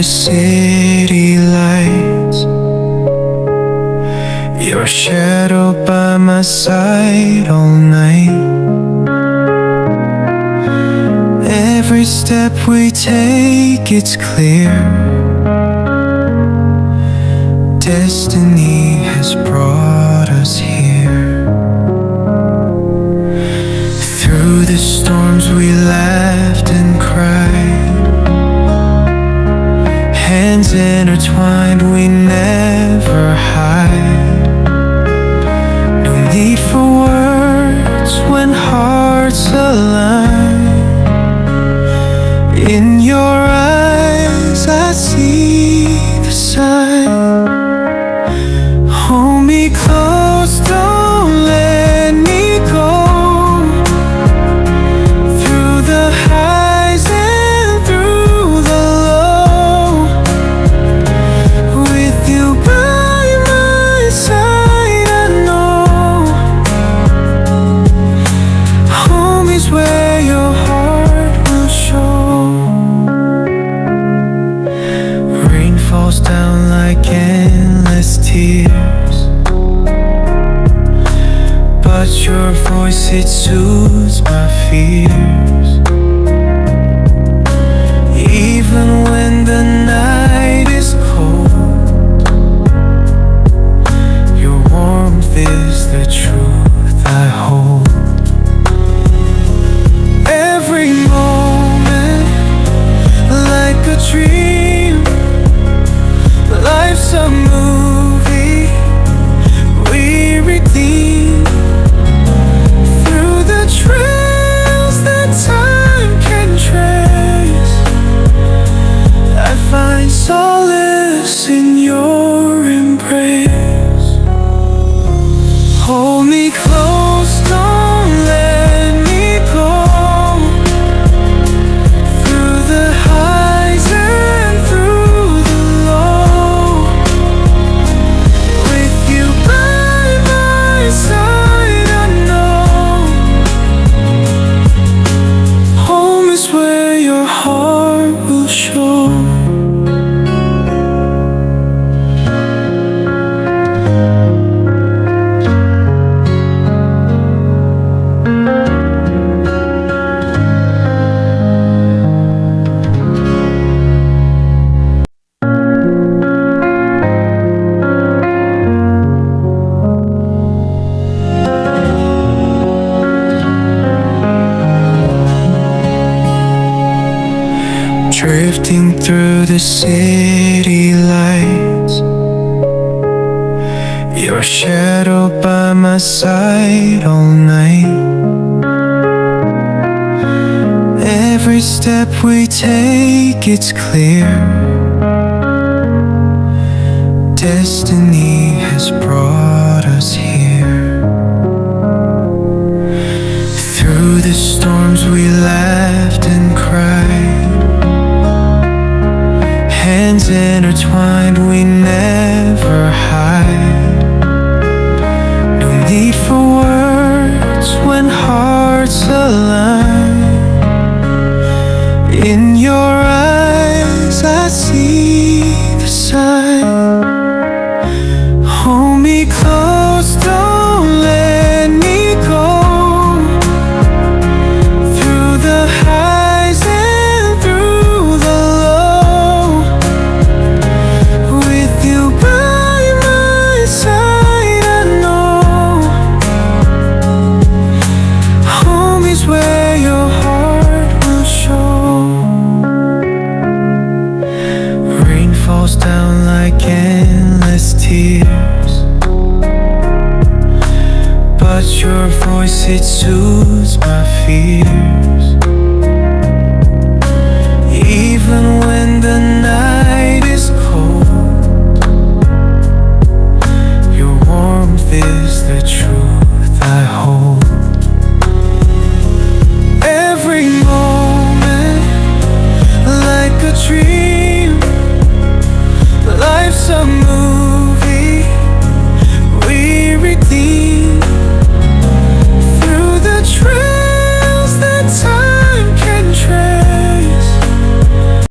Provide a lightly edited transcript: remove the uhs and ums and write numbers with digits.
the city lights, your shadow by my side all night. Every step we take, it's clear. Destiny has brought us here. Through the storms we laughed and cried, hands intertwined, we never hide. No need for words when hearts align. In your eyes I see the sign. Hold me close, don't let me go. Through the highs and through the low, with you by my side, I know home is where your heart will show. Rain falls down like endless tears, but your voice, it soothes my fears. Even when the night is cold, your warmth is the truth I hold. Every moment like a dream, life's a movie we redeem. Through the trails that time can trace, I find solace in your embrace. Hold me close, don't let me go. Through the highs and through the low, with you by my side, I know home is where your heart will show. Drifting through the city lights, your shadow by my side all night. Every step we take, it's clear. Destiny has brought us here. Through the storms we laughed and cried, hands intertwined, we never hide. No need for words when hearts align. In your eyes I see the sign. Hold me close, don't let me go. Through the highs and through the low, with you by my side, I know home is where your heart will show. Rain falls down like endless tears, but your voice, it soothes my fears.